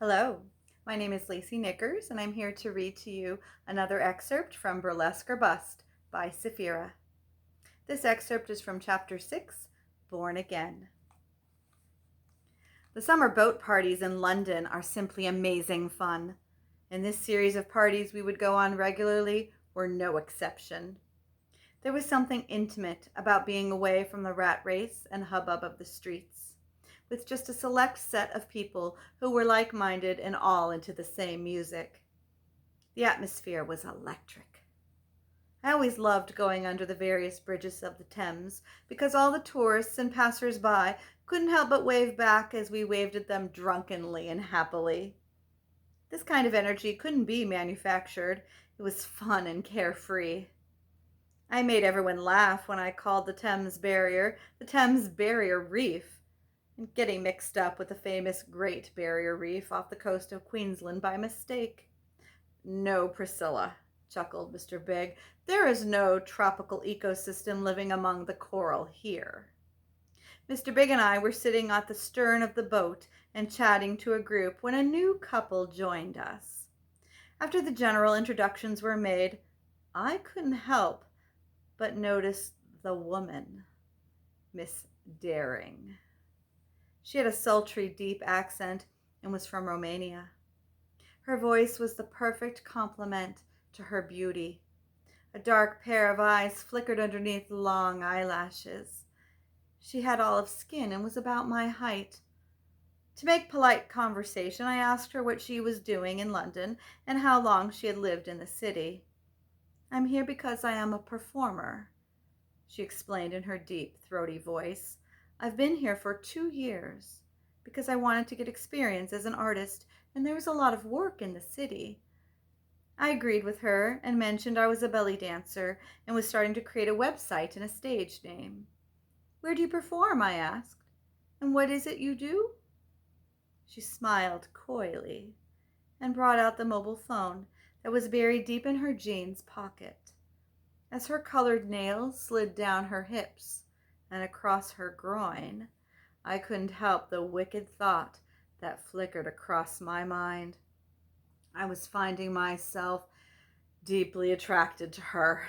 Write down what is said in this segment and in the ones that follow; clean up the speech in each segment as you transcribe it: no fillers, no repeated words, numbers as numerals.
Hello, my name is Lacy Knickers, and I'm here to read to you another excerpt from Burlesque or Bust by Sapphira. This excerpt is from Chapter 6, Born Again. The summer boat parties in London are simply amazing fun, and this series of parties we would go on regularly were no exception. There was something intimate about being away from the rat race and hubbub of the streets, with just a select set of people who were like-minded and all into the same music. The atmosphere was electric. I always loved going under the various bridges of the Thames because all the tourists and passers-by couldn't help but wave back as we waved at them drunkenly and happily. This kind of energy couldn't be manufactured. It was fun and carefree. I made everyone laugh when I called the Thames Barrier Reef, and getting mixed up with the famous Great Barrier Reef off the coast of Queensland by mistake. No, Priscilla, chuckled Mr. Big. There is no tropical ecosystem living among the coral here. Mr. Big and I were sitting at the stern of the boat and chatting to a group when a new couple joined us. After the general introductions were made, I couldn't help but notice the woman, Miss Daring. She had a sultry, deep accent and was from Romania. Her voice was the perfect complement to her beauty. A dark pair of eyes flickered underneath long eyelashes. She had olive skin and was about my height. To make polite conversation, I asked her what she was doing in London and how long she had lived in the city. "I'm here because I am a performer," she explained in her deep, throaty voice. "I've been here for 2 years because I wanted to get experience as an artist, and there was a lot of work in the city." I agreed with her and mentioned I was a belly dancer and was starting to create a website and a stage name. "Where do you perform?" I asked. "And what is it you do?" She smiled coyly and brought out the mobile phone that was buried deep in her jeans pocket. As her colored nails slid down her hips and across her groin, I couldn't help the wicked thought that flickered across my mind. I was finding myself deeply attracted to her.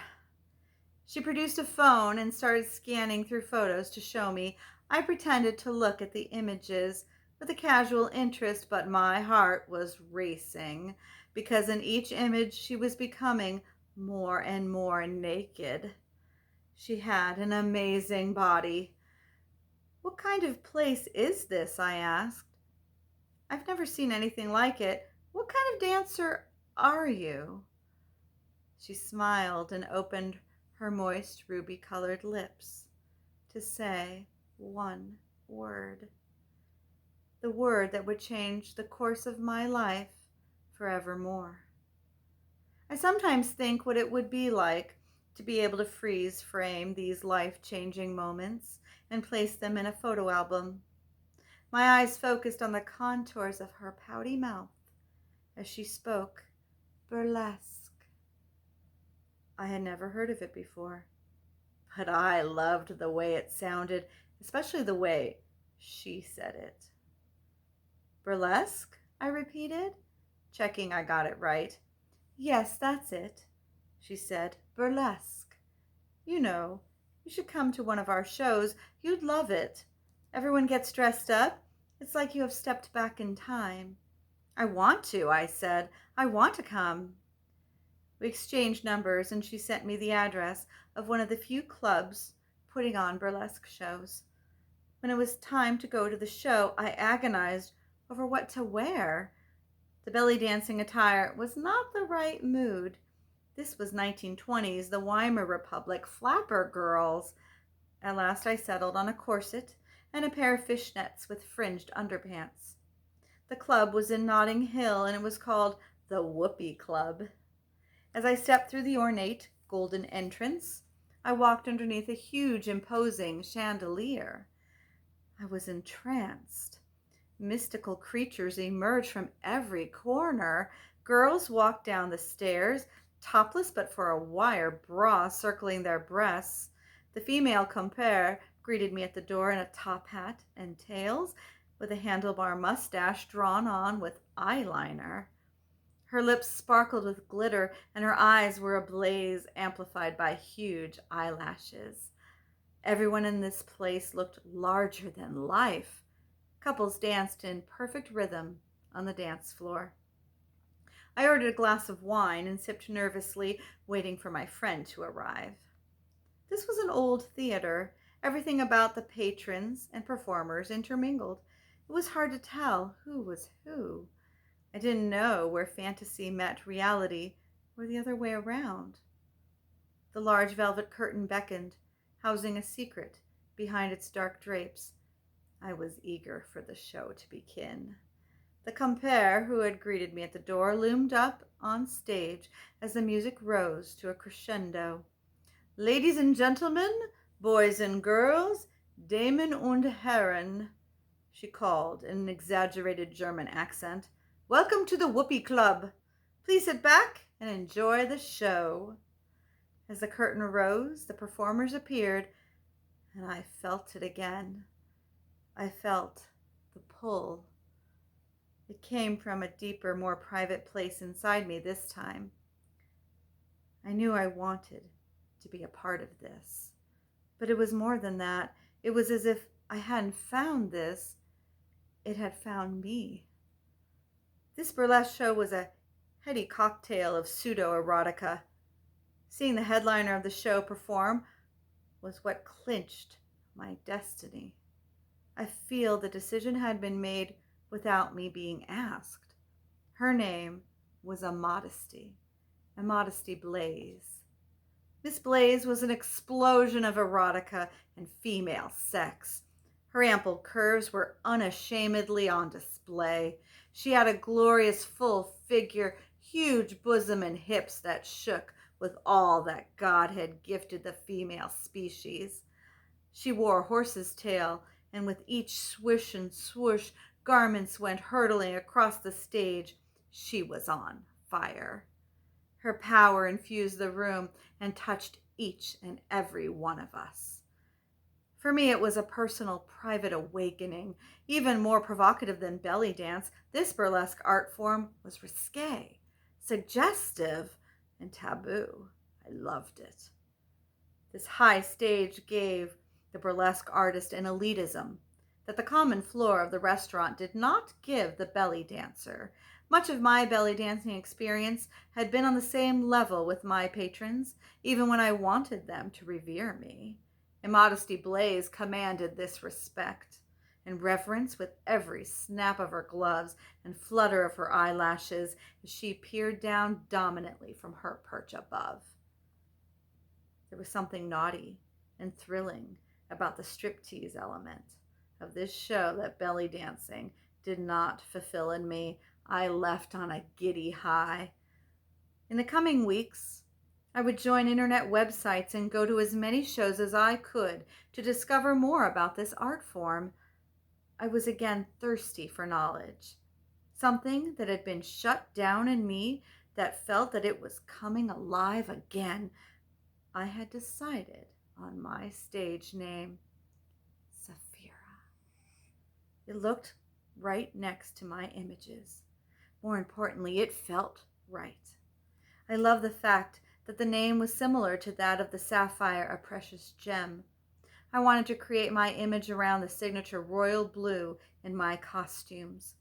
She produced a phone and started scanning through photos to show me. I pretended to look at the images with a casual interest, but my heart was racing because in each image she was becoming more and more naked. She had an amazing body. "What kind of place is this?" I asked. "I've never seen anything like it. What kind of dancer are you?" She smiled and opened her moist, ruby-colored lips to say one word. The word that would change the course of my life forevermore. I sometimes think what it would be like to be able to freeze frame these life-changing moments and place them in a photo album. My eyes focused on the contours of her pouty mouth as she spoke burlesque. I had never heard of it before, but I loved the way it sounded, especially the way she said it. "Burlesque?" I repeated, checking I got it right. "Yes, that's it," she said. "Burlesque. You know, you should come to one of our shows. You'd love it. Everyone gets dressed up. It's like you have stepped back in time." "I want to," I said. "I want to come." We exchanged numbers, and she sent me the address of one of the few clubs putting on burlesque shows. When it was time to go to the show, I agonized over what to wear. The belly dancing attire was not the right mood. This was 1920s, the Weimar Republic, flapper girls. At last I settled on a corset and a pair of fishnets with fringed underpants. The club was in Notting Hill, and it was called the Whoopie Club. As I stepped through the ornate golden entrance, I walked underneath a huge, imposing chandelier. I was entranced. Mystical creatures emerged from every corner. Girls walked down the stairs, topless but for a wire bra circling their breasts. The female compere greeted me at the door in a top hat and tails. with a handlebar mustache drawn on with eyeliner. Her lips sparkled with glitter, and her eyes were ablaze, amplified by huge eyelashes. Everyone in this place looked larger than life. Couples danced in perfect rhythm on the dance floor. I ordered a glass of wine and sipped nervously, waiting for my friend to arrive. This was an old theater. Everything about the patrons and performers intermingled. It was hard to tell who was who. I didn't know where fantasy met reality or the other way around. The large velvet curtain beckoned, housing a secret behind its dark drapes. I was eager for the show to begin. The compere who had greeted me at the door loomed up on stage as the music rose to a crescendo. "Ladies and gentlemen, boys and girls, Damen und Herren," she called in an exaggerated German accent. "Welcome to the Whoopie Club. Please sit back and enjoy the show." As the curtain rose, the performers appeared, and I felt it again. I felt the pull. It came from a deeper, more private place inside me this time. I knew I wanted to be a part of this. But it was more than that. It was as if I hadn't found this, it had found me. This burlesque show was a heady cocktail of pseudo-erotica. Seeing the headliner of the show perform was what clinched my destiny. I feel the decision had been made without me being asked. Her name was Immodesty Blaze. Miss Blaze was an explosion of erotica and female sex. Her ample curves were unashamedly on display. She had a glorious full figure, huge bosom and hips that shook with all that God had gifted the female species. She wore a horse's tail, and with each swish and swoosh, garments went hurtling across the stage. She was on fire. Her power infused the room and touched each and every one of us. For me, it was a personal, private awakening. Even more provocative than belly dance, this burlesque art form was risque, suggestive, and taboo. I loved it. This high stage gave the burlesque artist an elitism that the common floor of the restaurant did not give the belly dancer. Much of my belly dancing experience had been on the same level with my patrons, even when I wanted them to revere me. Immodesty Blaze commanded this respect and reverence with every snap of her gloves and flutter of her eyelashes as she peered down dominantly from her perch above. There was something naughty and thrilling about the striptease element of this show that belly dancing did not fulfill in me. I left on a giddy high. In the coming weeks, I would join internet websites and go to as many shows as I could to discover more about this art form. I was again thirsty for knowledge, something that had been shut down in me that felt that it was coming alive again. I had decided on my stage name, Sapphira. It looked right next to my images. More importantly, it felt right. I love the fact that the name was similar to that of the sapphire, a precious gem. I wanted to create my image around the signature royal blue in my costumes.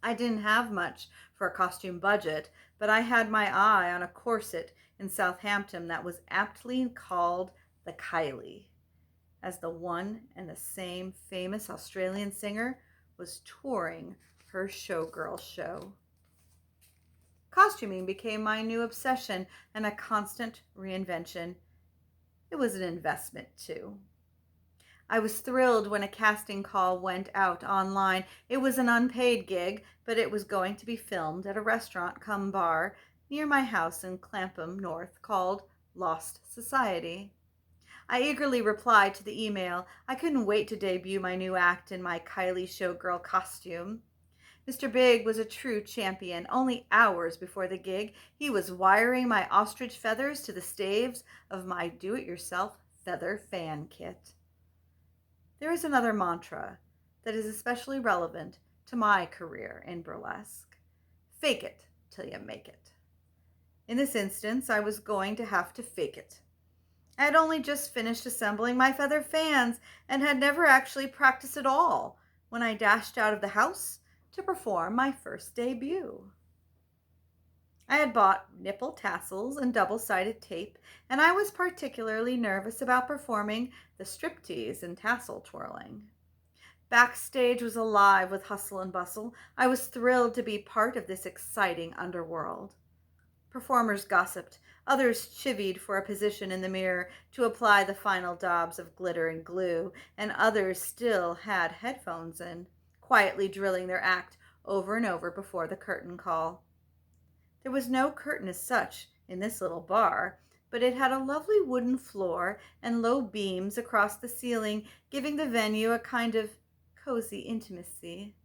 I didn't have much for a costume budget, but I had my eye on a corset in Southampton that was aptly called the Kylie, as the one and the same famous Australian singer was touring her showgirl show. Costuming became my new obsession and a constant reinvention. It was an investment, too. I was thrilled when a casting call went out online. It was an unpaid gig, but it was going to be filmed at a restaurant cum bar near my house in Clapham North called Lost Society. I eagerly replied to the email. I couldn't wait to debut my new act in my Kylie showgirl costume. Mr. Big was a true champion. Only hours before the gig, he was wiring my ostrich feathers to the staves of my do-it-yourself feather fan kit. There is another mantra that is especially relevant to my career in burlesque. Fake it till you make it. In this instance, I was going to have to fake it. I had only just finished assembling my feather fans and had never actually practiced at all when I dashed out of the house to perform my first debut. I had bought nipple tassels and double-sided tape, and I was particularly nervous about performing the striptease and tassel twirling. Backstage was alive with hustle and bustle. I was thrilled to be part of this exciting underworld. Performers gossiped, others chivied for a position in the mirror to apply the final daubs of glitter and glue, and others still had headphones in, quietly drilling their act over and over before the curtain call. There was no curtain as such in this little bar, but it had a lovely wooden floor and low beams across the ceiling, giving the venue a kind of cozy intimacy.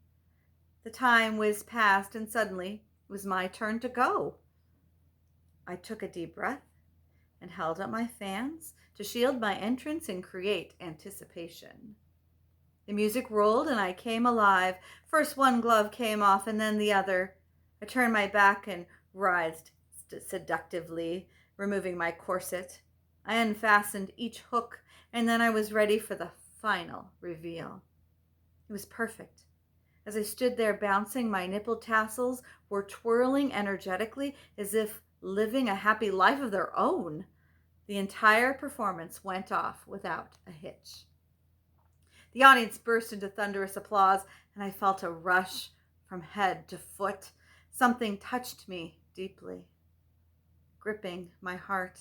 The time whizzed past, and suddenly it was my turn to go. I took a deep breath and held up my fans to shield my entrance and create anticipation. The music rolled and I came alive. First one glove came off and then the other. I turned my back and writhed seductively, removing my corset. I unfastened each hook and then I was ready for the final reveal. It was perfect. As I stood there bouncing, my nipple tassels were twirling energetically as if living a happy life of their own. The entire performance went off without a hitch. The audience burst into thunderous applause, and I felt a rush from head to foot. Something touched me deeply, gripping my heart.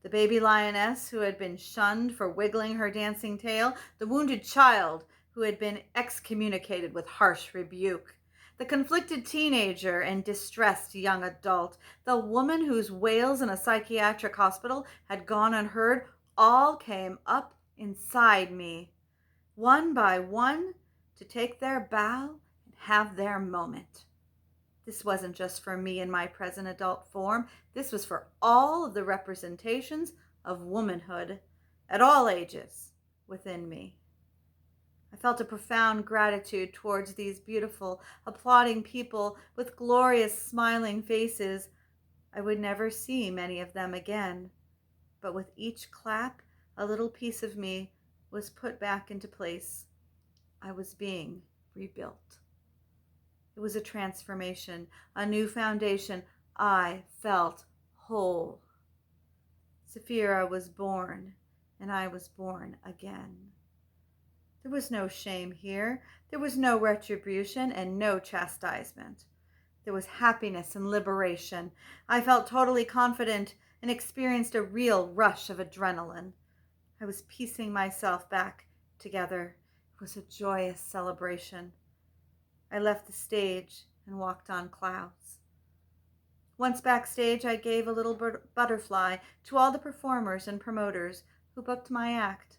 The baby lioness who had been shunned for wiggling her dancing tail, the wounded child who had been excommunicated with harsh rebuke, the conflicted teenager and distressed young adult, the woman whose wails in a psychiatric hospital had gone unheard, all came up inside me, one by one, to take their bow and have their moment. This wasn't just for me in my present adult form. This was for all of the representations of womanhood at all ages within me. I felt a profound gratitude towards these beautiful, applauding people with glorious, smiling faces. I would never see many of them again, but with each clap, a little piece of me was put back into place. I was being rebuilt. It was a transformation, a new foundation. I felt whole. Sapphira was born, and I was born again. There was no shame here. There was no retribution and no chastisement. There was happiness and liberation. I felt totally confident and experienced a real rush of adrenaline. I was piecing myself back together. It was a joyous celebration. I left the stage and walked on clouds. Once backstage, I gave a little butterfly to all the performers and promoters who booked my act.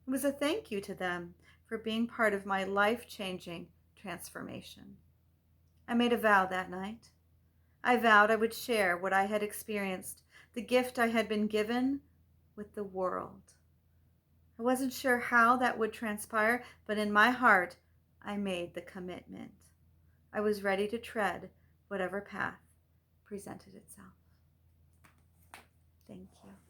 It was a thank you to them for being part of my life-changing transformation. I made a vow that night. I vowed I would share what I had experienced, the gift I had been given, with the world. I wasn't sure how that would transpire, but in my heart, I made the commitment. I was ready to tread whatever path presented itself. Thank you.